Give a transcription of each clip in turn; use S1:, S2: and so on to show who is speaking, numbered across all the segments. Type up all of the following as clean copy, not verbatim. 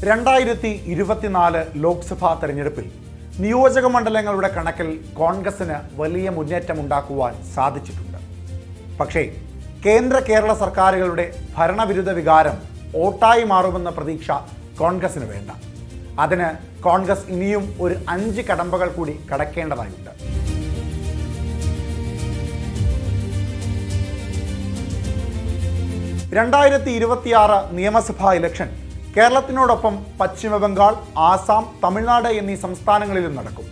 S1: 2024 ലോക്സഭാ തെരഞ്ഞെടുപ്പിൽ നിയോജക മണ്ഡലങ്ങളുടെ കണക്കിൽ കോൺഗ്രസിന് വലിയ മുന്നേറ്റമുണ്ടാക്കുവാൻ സാധിച്ചിട്ടുണ്ട്. പക്ഷേ കേരള സർക്കാരുകളുടെ ഭരണവിരുദ്ധ വികാരം വോട്ടായി മാറുമെന്ന പ്രതീക്ഷ കോൺഗ്രസിന് വേണ്ട. അതിന് കോൺഗ്രസ് ഇനിയും ഒരു 5 കടമ്പകൾ കൂടി കടക്കേണ്ടതായുണ്ട്. നിയമസഭാ ഇലക്ഷൻ കേരളത്തിനോടൊപ്പം പശ്ചിമ ബംഗാൾ, ആസാം, തമിഴ്നാട് എന്നീ സംസ്ഥാനങ്ങളിലും നടക്കും.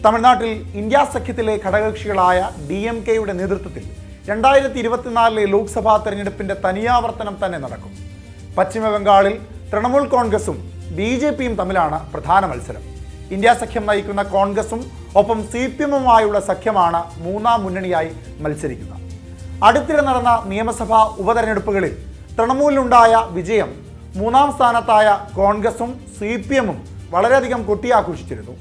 S1: തമിഴ്നാട്ടിൽ ഇന്ത്യ സഖ്യത്തിലെ ഘടകകക്ഷികളായ DMKയുടെ നേതൃത്വത്തിൽ 2024 ലോക്സഭാ തെരഞ്ഞെടുപ്പിന്റെ തനിയാവർത്തനം തന്നെ നടക്കും. പശ്ചിമ ബംഗാളിൽ തൃണമൂൽ കോൺഗ്രസും BJPയും തമ്മിലാണ് പ്രധാന മത്സരം. ഇന്ത്യ സഖ്യം നയിക്കുന്ന കോൺഗ്രസും ഒപ്പം CPMുമായുള്ള സഖ്യമാണ് മൂന്നാം മുന്നണിയായി മത്സരിക്കുന്നത്. അടുത്തിടെ നടന്ന നിയമസഭാ ഉപതെരഞ്ഞെടുപ്പുകളിൽ തൃണമൂലിനുണ്ടായ വിജയം മൂന്നാം സ്ഥാനത്തായ കോൺഗ്രസും CPMും വളരെയധികം കൊട്ടിയാഘോഷിച്ചിരുന്നു.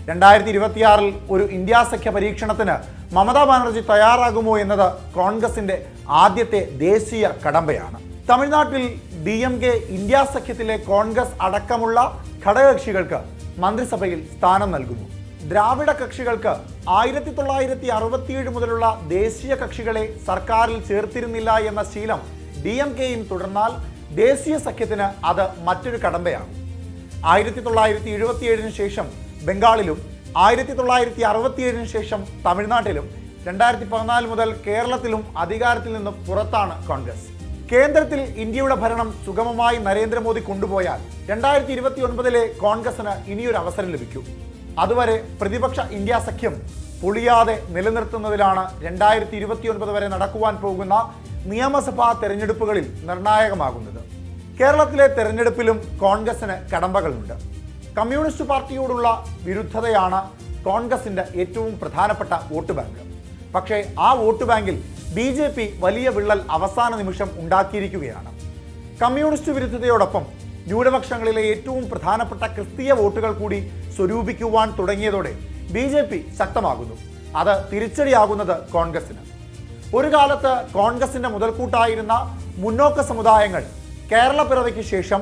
S1: 2026 ഒരു ഇന്ത്യ സഖ്യ പരീക്ഷണത്തിന് മമതാ ബാനർജി തയ്യാറാകുമോ എന്നത് കോൺഗ്രസിന്റെ ആദ്യത്തെ ദേശീയ കടമ്പയാണ്. തമിഴ്നാട്ടിൽ DMK ഇന്ത്യ സഖ്യത്തിലെ കോൺഗ്രസ് അടക്കമുള്ള ഘടകകക്ഷികൾക്ക് മന്ത്രിസഭയിൽ സ്ഥാനം നൽകുന്നു. ദ്രാവിഡ കക്ഷികൾക്ക് 1967 മുതലുള്ള ദേശീയ കക്ഷികളെ സർക്കാരിൽ ചേർത്തിരുന്നില്ല എന്ന ശീലം DMKയും തുടർന്നാൽ ദേശീയ സഖ്യത്തിന് അത് മറ്റൊരു കടമ്പയാണ്. 1977 ശേഷം ബംഗാളിലും 1967 ശേഷം തമിഴ്നാട്ടിലും 2014 മുതൽ കേരളത്തിലും അധികാരത്തിൽ നിന്ന് പുറത്താണ് കോൺഗ്രസ്. കേന്ദ്രത്തിൽ ഇന്ത്യയുടെ ഭരണം സുഗമമായി നരേന്ദ്രമോദി കൊണ്ടുപോയാൽ 2029 കോൺഗ്രസിന് ഇനിയൊരു അവസരം ലഭിക്കും. അതുവരെ പ്രതിപക്ഷ ഇന്ത്യ സഖ്യം പൊളിയാതെ നിലനിർത്തുന്നതിലാണ് 2029 വരെ നടക്കുവാൻ പോകുന്ന നിയമസഭാ തെരഞ്ഞെടുപ്പുകളിൽ നിർണായകമാകുന്നത്. കേരളത്തിലെ തെരഞ്ഞെടുപ്പിലും കോൺഗ്രസിന് കടമ്പകളുണ്ട്. കമ്മ്യൂണിസ്റ്റ് പാർട്ടിയോടുള്ള വിരുദ്ധതയാണ് കോൺഗ്രസിന്റെ ഏറ്റവും പ്രധാനപ്പെട്ട വോട്ട് ബാങ്ക്. പക്ഷേ ആ വോട്ട് ബാങ്കിൽ BJP വലിയ വിള്ളൽ അവസാന നിമിഷം ഉണ്ടാക്കിയിരിക്കുകയാണ്. കമ്മ്യൂണിസ്റ്റ് വിരുദ്ധതയോടൊപ്പം ന്യൂനപക്ഷങ്ങളിലെ ഏറ്റവും പ്രധാനപ്പെട്ട ക്രിസ്തീയ വോട്ടുകൾ കൂടി സ്വരൂപിക്കുവാൻ തുടങ്ങിയതോടെ BJP ശക്തമാകുന്നു. അത് തിരിച്ചടിയാകുന്നത് കോൺഗ്രസിന്. ഒരു കാലത്ത് കോൺഗ്രസിന്റെ മുതൽക്കൂട്ടായിരുന്ന മുന്നോക്ക സമുദായങ്ങൾ കേരള പിറവിക്ക് ശേഷം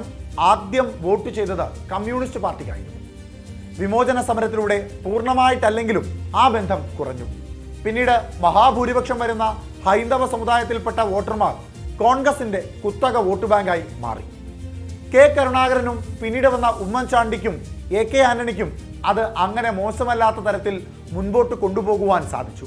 S1: ആദ്യം വോട്ട് ചെയ്തത് കമ്മ്യൂണിസ്റ്റ് പാർട്ടിക്കായിരുന്നു. വിമോചന സമരത്തിലൂടെ പൂർണ്ണമായിട്ടല്ലെങ്കിലും ആ ബന്ധം കുറഞ്ഞു. പിന്നീട് മഹാഭൂരിപക്ഷം വരുന്ന ഹൈന്ദവ സമുദായത്തിൽപ്പെട്ട വോട്ടർമാർ കോൺഗ്രസിന്റെ കുത്തക വോട്ട് ബാങ്കായി മാറി. K. കരുണാകരനും പിന്നീട് വന്ന ഉമ്മൻചാണ്ടിക്കും AK ആന്റണിക്കും അത് അങ്ങനെ മോശമല്ലാത്ത തരത്തിൽ മുൻപോട്ട് കൊണ്ടുപോകുവാൻ സാധിച്ചു.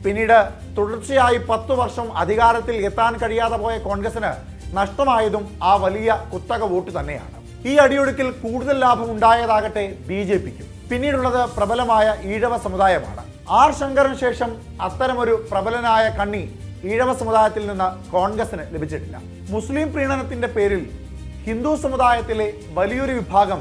S1: പിന്നീട് തുടർച്ചയായി 10 വർഷം അധികാരത്തിൽ എത്താൻ കഴിയാതെ പോയ കോൺഗ്രസിന് നഷ്ടമായതും ആ വലിയ കുത്തക വോട്ട് തന്നെയാണ്. ഈ അടിയൊഴുക്കിൽ കൂടുതൽ ലാഭം ഉണ്ടായതാകട്ടെ BJPക്കും. പിന്നീടുള്ളത് പ്രബലമായ ഈഴവ സമുദായമാണ്. R. ശങ്കറിന് ശേഷം അത്തരമൊരു പ്രബലനായ കണ്ണി ഈഴവ സമുദായത്തിൽ നിന്ന് കോൺഗ്രസിന് ലഭിച്ചിട്ടില്ല. മുസ്ലിം പ്രീണനത്തിന്റെ പേരിൽ ഹിന്ദു സമുദായത്തിലെ വലിയൊരു വിഭാഗം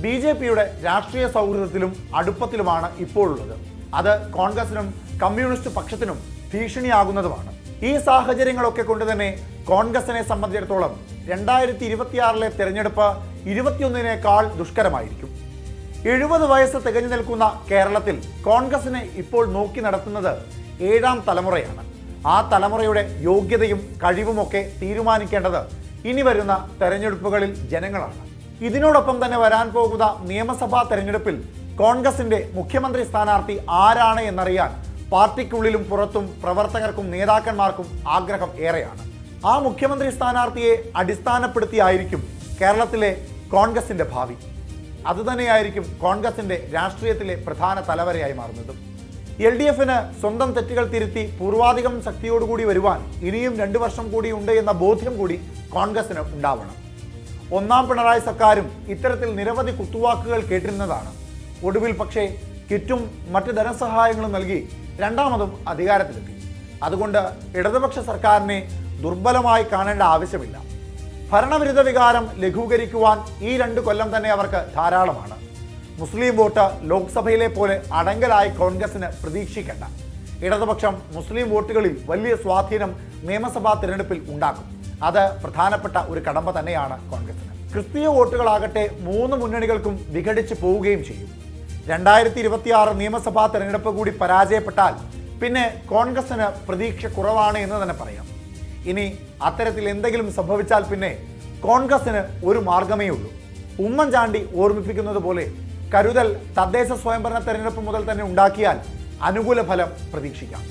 S1: BJPയുടെ രാഷ്ട്രീയ സൗഹൃദത്തിലും അടുപ്പത്തിലുമാണ് ഇപ്പോഴുള്ളത്. അത് കോൺഗ്രസിനും കമ്മ്യൂണിസ്റ്റ് പക്ഷത്തിനും ഭീഷണിയാകുന്നതുമാണ്. ഈ സാഹചര്യങ്ങളൊക്കെ കൊണ്ട് തന്നെ കോൺഗ്രസിനെ സംബന്ധിച്ചിടത്തോളം 2026 തെരഞ്ഞെടുപ്പ് 21 ദുഷ്കരമായിരിക്കും. 70 വയസ്സ് തികഞ്ഞു നിൽക്കുന്ന കേരളത്തിൽ കോൺഗ്രസിനെ ഇപ്പോൾ നോക്കി നടത്തുന്നത് 7ാം തലമുറയാണ്. ആ തലമുറയുടെ യോഗ്യതയും കഴിവുമൊക്കെ തീരുമാനിക്കേണ്ടത് ഇനി വരുന്ന തെരഞ്ഞെടുപ്പുകളിൽ ജനങ്ങളാണ്. ഇതിനോടൊപ്പം തന്നെ വരാൻ പോകുന്ന നിയമസഭാ തെരഞ്ഞെടുപ്പിൽ കോൺഗ്രസിന്റെ മുഖ്യമന്ത്രി സ്ഥാനാർത്ഥി ആരാണ് എന്നറിയാൻ പാർട്ടിക്കുള്ളിലും പുറത്തും പ്രവർത്തകർക്കും നേതാക്കന്മാർക്കും ആഗ്രഹം ഏറെയാണ്. ആ മുഖ്യമന്ത്രി സ്ഥാനാർത്ഥിയെ അടിസ്ഥാനപ്പെടുത്തിയായിരിക്കും കേരളത്തിലെ കോൺഗ്രസിന്റെ ഭാവി. അതുതന്നെയായിരിക്കും കോൺഗ്രസിന്റെ രാഷ്ട്രീയത്തിലെ പ്രധാന തലവരയായി മാറുന്നതും. LDFന് സ്വന്തം തെറ്റുകൾ തിരുത്തി പൂർവാധികം ശക്തിയോടുകൂടി വരുവാൻ ഇനിയും 2 വർഷം കൂടി ഉണ്ട് എന്ന ബോധ്യം കൂടി കോൺഗ്രസിന് ഉണ്ടാവണം. 1ാം പിണറായി സർക്കാരും ഇത്തരത്തിൽ നിരവധി കുത്തുവാക്കുകൾ കേട്ടിരുന്നതാണ്. ഒടുവിൽ പക്ഷേ കിറ്റും മറ്റ് ധനസഹായങ്ങളും നൽകി 2ാമതും അധികാരത്തിലെത്തി. അതുകൊണ്ട് ഇടതുപക്ഷ സർക്കാരിനെ ദുർബലമായി കാണേണ്ട ആവശ്യമില്ല. ഭരണവിരുദ്ധ വികാരം ലഘൂകരിക്കുവാൻ ഈ 2 കൊല്ലം തന്നെ അവർക്ക് ധാരാളമാണ്. മുസ്ലിം വോട്ട് ലോക്സഭയിലെ പോലെ അടങ്കലായി കോൺഗ്രസിന് പ്രതീക്ഷിക്കേണ്ട. ഇടതുപക്ഷം മുസ്ലിം വോട്ടുകളിൽ വലിയ സ്വാധീനം നിയമസഭാ തിരഞ്ഞെടുപ്പിൽ ഉണ്ടാക്കും. അത് പ്രധാനപ്പെട്ട ഒരു കടമ്പ തന്നെയാണ് കോൺഗ്രസിന്. ക്രിസ്തീയ വോട്ടുകളാകട്ടെ 3 മുന്നണികൾക്കും വിഘടിച്ച് പോവുകയും ചെയ്യും. 2026 നിയമസഭാ തെരഞ്ഞെടുപ്പ് കൂടി പരാജയപ്പെട്ടാൽ പിന്നെ കോൺഗ്രസിന് പ്രതീക്ഷ കുറവാണ് എന്ന് തന്നെ പറയാം. ഇനി അത്തരത്തിൽ എന്തെങ്കിലും സംഭവിച്ചാൽ പിന്നെ കോൺഗ്രസിന് ഒരു മാർഗമേ ഉള്ളൂ. ഉമ്മൻചാണ്ടി ഓർമ്മിപ്പിക്കുന്നത് പോലെ കരുതൽ തദ്ദേശ സ്വയംഭരണ തെരഞ്ഞെടുപ്പ് മുതൽ തന്നെ ഉണ്ടാക്കിയാൽ അനുകൂല ഫലം പ്രതീക്ഷിക്കാം.